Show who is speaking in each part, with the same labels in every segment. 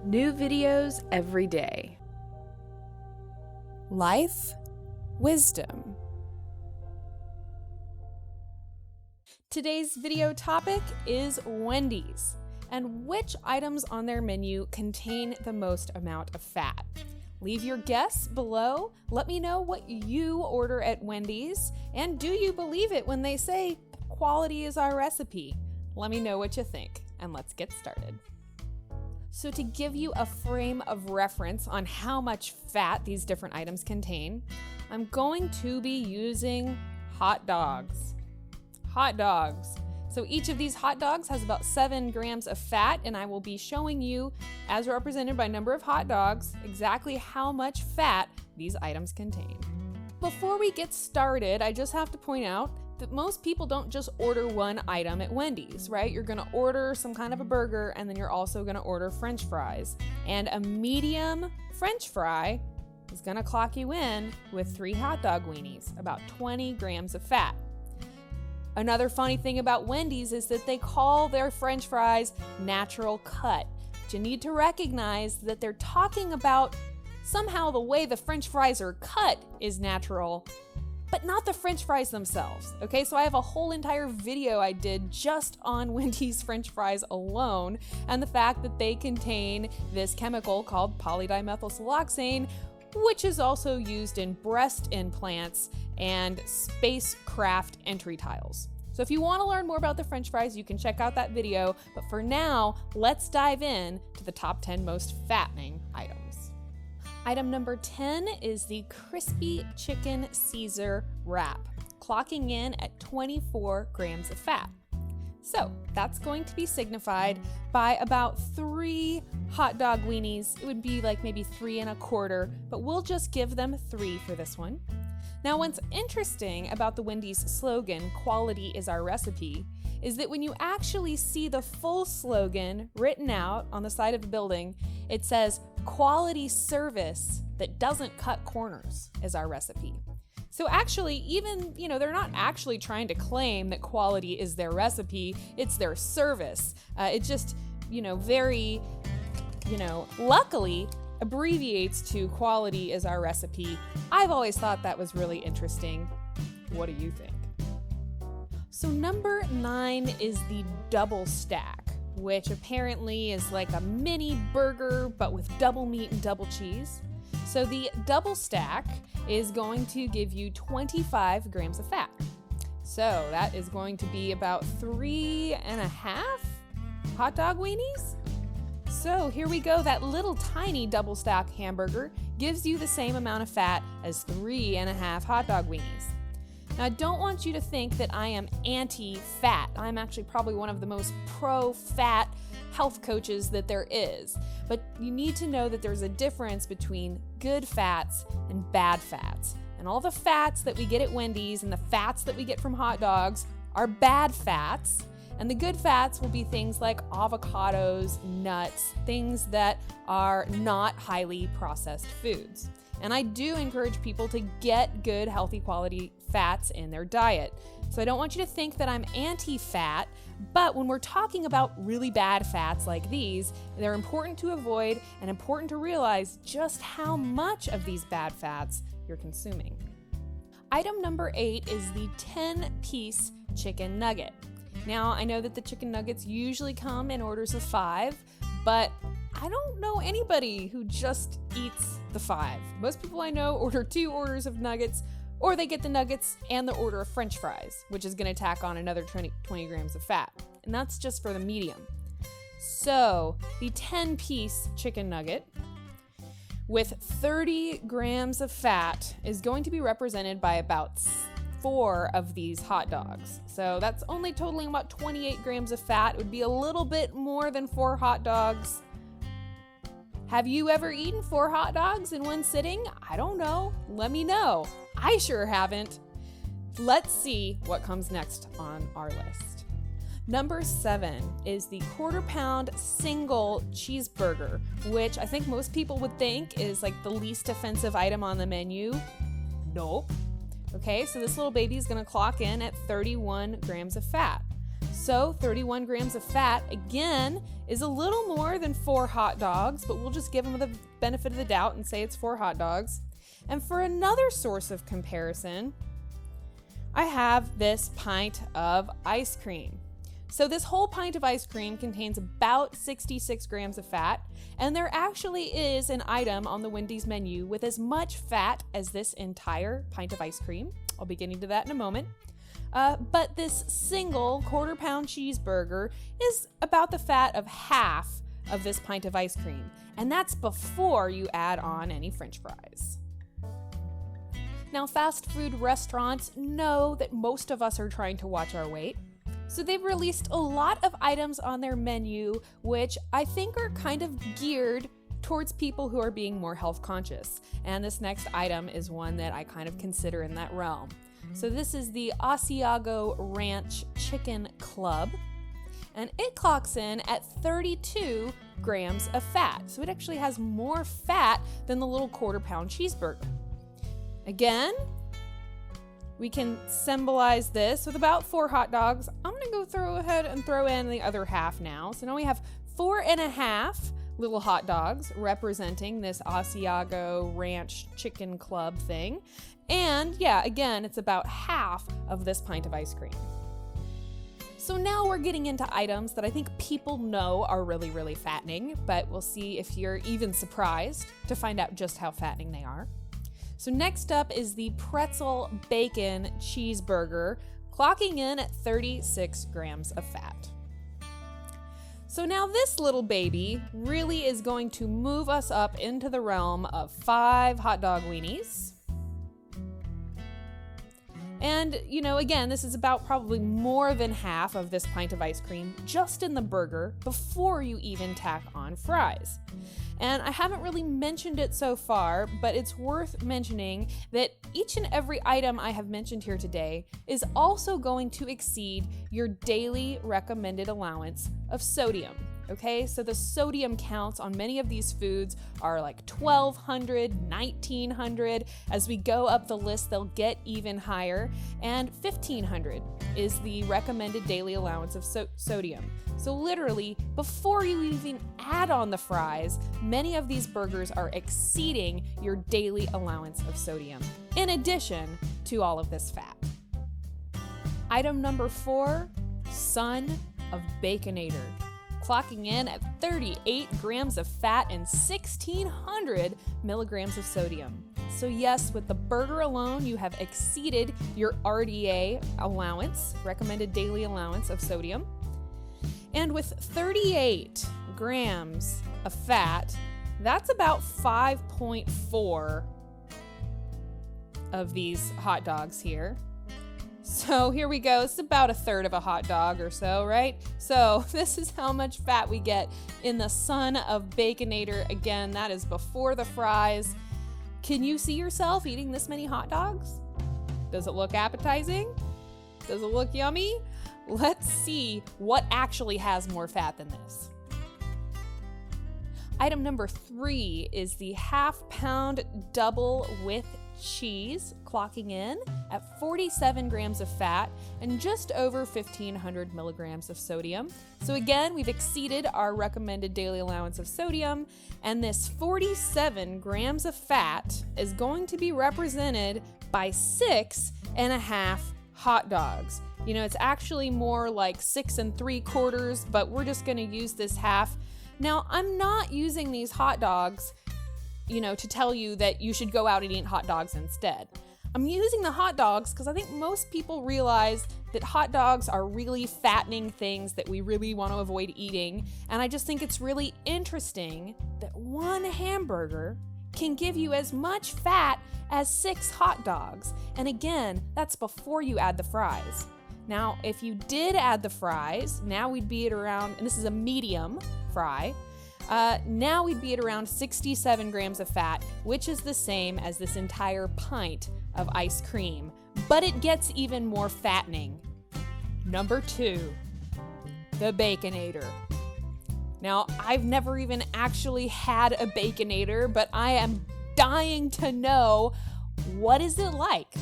Speaker 1: New videos every day.
Speaker 2: Life wisdom. Today's video topic is Wendy's and which items on their menu contain the most amount of fat. Leave your guess below. Let me know what you order at Wendy's, and do you believe it when they say quality is our recipe? Let me know what you think, and let's get started. So to give you a frame of reference on how much fat these different items contain, I'm going to be using hot dogs. Hot dogs. So each of these hot dogs has about 7 grams of fat, and I will be showing you, as represented by number of hot dogs, exactly how much fat these items contain. Before we get started, I just have to point out that most people don't just order one item at Wendy's, right? You're gonna order some kind of a burger, and then you're also gonna order French fries. And a medium French fry is gonna clock you in with 3 hot dog weenies, about 20 grams of fat. Another funny thing about Wendy's is that they call their French fries natural cut. But you need to recognize that they're talking about somehow the way the French fries are cut is natural, but not the French fries themselves. Okay, so I have a whole entire video I did just on Wendy's French fries alone, and the fact that they contain this chemical called polydimethylsiloxane, which is also used in breast implants and spacecraft entry tiles. So if you want to learn more about the French fries, you can check out that video, but for now, let's dive in to the top 10 most fattening items. Item number 10 is the crispy chicken Caesar wrap, clocking in at 24 grams of fat. So that's going to be signified by about 3 hot dog weenies. It would be like maybe 3 1/4, but we'll just give them 3 for this one. Now, what's interesting about the Wendy's slogan, "Quality is our recipe," is that when you actually see the full slogan written out on the side of the building, it says, "Quality service that doesn't cut corners is our recipe." So actually, even, they're not actually trying to claim that quality is their recipe, it's their service. It just, very, luckily abbreviates to "quality is our recipe." I've always thought that was really interesting. What do you think? So number 9 is the double stack, which apparently is like a mini burger, but with double meat and double cheese. So the double stack is going to give you 25 grams of fat. So that is going to be about 3 1/2 hot dog weenies. So here we go. That little tiny double stack hamburger gives you the same amount of fat as 3 1/2 hot dog weenies. Now, I don't want you to think that I am anti-fat. I'm actually probably one of the most pro-fat health coaches that there is. But you need to know that there's a difference between good fats and bad fats. And all the fats that we get at Wendy's and the fats that we get from hot dogs are bad fats. And the good fats will be things like avocados, nuts, things that are not highly processed foods. And I do encourage people to get good, healthy, quality fats in their diet. So I don't want you to think that I'm anti-fat, but when we're talking about really bad fats like these, they're important to avoid and important to realize just how much of these bad fats you're consuming. Item number 8 is the 10-piece chicken nugget. Now, I know that the chicken nuggets usually come in orders of 5, but I don't know anybody who just eats the 5. Most people I know order 2 orders of nuggets, or they get the nuggets and the order of French fries, which is going to tack on another 20 grams of fat. And that's just for the medium. So the 10-piece chicken nugget with 30 grams of fat is going to be represented by about 4 of these hot dogs. So that's only totaling about 28 grams of fat. It would be a little bit more than 4 hot dogs. Have you ever eaten 4 hot dogs in one sitting? I don't know. Let me know. I sure haven't. Let's see what comes next on our list. Number 7 is the 1/4 pound single cheeseburger, which I think most people would think is like the least offensive item on the menu. Nope. Okay, so this little baby is going to clock in at 31 grams of fat. So 31 grams of fat, again, is a little more than 4 hot dogs, but we'll just give them the benefit of the doubt and say it's 4 hot dogs. And for another source of comparison, I have this pint of ice cream. So this whole pint of ice cream contains about 66 grams of fat, and there actually is an item on the Wendy's menu with as much fat as this entire pint of ice cream. I'll be getting to that in a moment. But this single quarter-pound cheeseburger is about the fat of half of this pint of ice cream, and that's before you add on any French fries. Now, fast food restaurants know that most of us are trying to watch our weight, so they've released a lot of items on their menu, which I think are kind of geared towards people who are being more health conscious. And this next item is one that I kind of consider in that realm. So this is the Asiago Ranch Chicken Club, and it clocks in at 32 grams of fat. So it actually has more fat than the little quarter-pound cheeseburger. Again, we can symbolize this with about 4 hot dogs. I'm gonna throw in the other half now. So now we have 4.5 little hot dogs representing this Asiago Ranch Chicken Club thing. And yeah, again, it's about half of this pint of ice cream. So now we're getting into items that I think people know are really, really fattening, but we'll see if you're even surprised to find out just how fattening they are. So next up is the Pretzel Bacon Cheeseburger, clocking in at 36 grams of fat. So now this little baby really is going to move us up into the realm of 5 hot dog weenies. And, again, this is about probably more than half of this pint of ice cream just in the burger before you even tack on fries. And I haven't really mentioned it so far, but it's worth mentioning that each and every item I have mentioned here today is also going to exceed your daily recommended allowance of sodium. Okay, so the sodium counts on many of these foods are like 1,200, 1,900. As we go up the list, they'll get even higher. And 1,500 is the recommended daily allowance of sodium. So literally, before you even add on the fries, many of these burgers are exceeding your daily allowance of sodium, in addition to all of this fat. Item number 4, Son of Baconator, clocking in at 38 grams of fat and 1,600 milligrams of sodium. So yes, with the burger alone, you have exceeded your RDA allowance, recommended daily allowance of sodium. And with 38 grams of fat, that's about 5.4 of these hot dogs here. So here we go. It's about a third of a hot dog or so, right? So this is how much fat we get in the Son of Baconator. Again, that is before the fries. Can you see yourself eating this many hot dogs? Does it look appetizing? Does it look yummy? Let's see what actually has more fat than this. Item number 3 is the half-pound double with cheese, clocking in at 47 grams of fat and just over 1,500 milligrams of sodium. So again, we've exceeded our recommended daily allowance of sodium, and this 47 grams of fat is going to be represented by 6.5 hot dogs. It's actually more like 6 3/4, but we're just going to use this half. Now, I'm not using these hot dogs to tell you that you should go out and eat hot dogs instead. I'm using the hot dogs because I think most people realize that hot dogs are really fattening things that we really want to avoid eating. And I just think it's really interesting that one hamburger can give you as much fat as 6 hot dogs. And again, that's before you add the fries. Now, if you did add the fries, now we'd be at around, and this is a medium fry, now we'd be at around 67 grams of fat, which is the same as this entire pint of ice cream, but it gets even more fattening. Number 2, the Baconator. Now, I've never even actually had a Baconator, but I am dying to know, what is it like?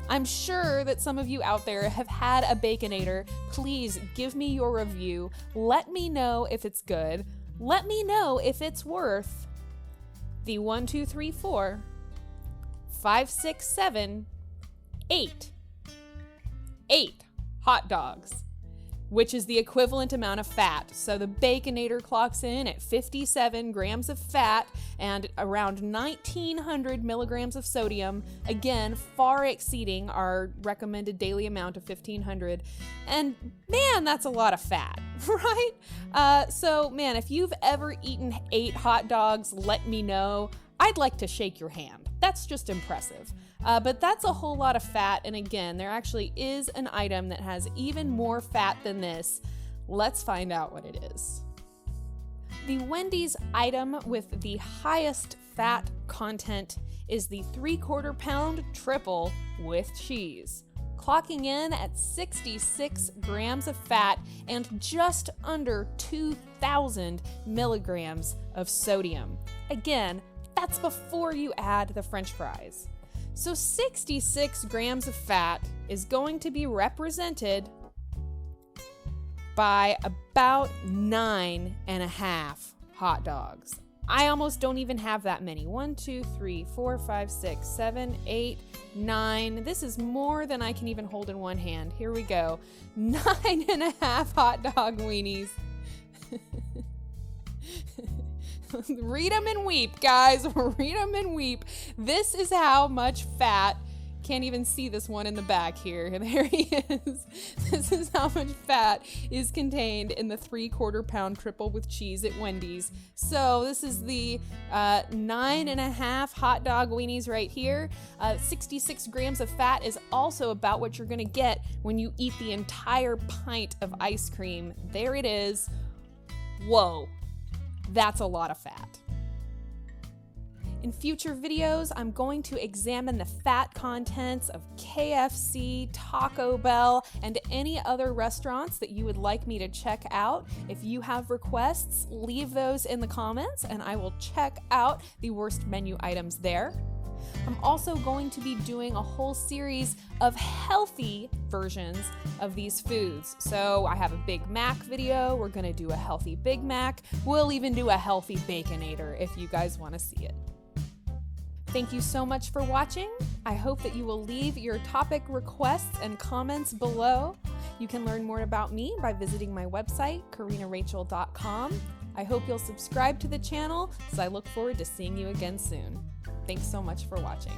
Speaker 2: I'm sure that some of you out there have had a Baconator. Please give me your review. Let me know if it's good. Let me know if it's worth the 1, 2, 3, 4, 5, 6, 7, 8 hot dogs, which is the equivalent amount of fat. So the Baconator clocks in at 57 grams of fat and around 1,900 milligrams of sodium, again, far exceeding our recommended daily amount of 1,500. And man, that's a lot of fat, right? So man, if you've ever eaten 8 hot dogs, let me know. I'd like to shake your hand. That's just impressive. But that's a whole lot of fat, and again, there actually is an item that has even more fat than this. Let's find out what it is. The Wendy's item with the highest fat content is the 3/4 pound triple with cheese, clocking in at 66 grams of fat and just under 2,000 milligrams of sodium. Again, that's before you add the French fries. So 66 grams of fat is going to be represented by about 9.5 hot dogs. I almost don't even have that many. 1, 2, 3, 4, 5, 6, 7, 8, 9. This is more than I can even hold in one hand. Here we go. 9.5 hot dog weenies. Read them and weep, guys. Read them and weep. This is how much fat. Can't even see this one in the back here. There he is. This is how much fat is contained in the 3/4 pound triple with cheese at Wendy's. So this is the 9.5 hot dog weenies right here. 66 grams of fat is also about what you're gonna get when you eat the entire pint of ice cream. There it is. Whoa. That's a lot of fat. In future videos, I'm going to examine the fat contents of KFC, Taco Bell, and any other restaurants that you would like me to check out. If you have requests, leave those in the comments and I will check out the worst menu items there. I'm also going to be doing a whole series of healthy versions of these foods. So I have a Big Mac video. We're going to do a healthy Big Mac. We'll even do a healthy Baconator if you guys want to see it. Thank you so much for watching. I hope that you will leave your topic requests and comments below. You can learn more about me by visiting my website, CorrinaRachel.com. I hope you'll subscribe to the channel, so I look forward to seeing you again soon. Thanks so much for watching.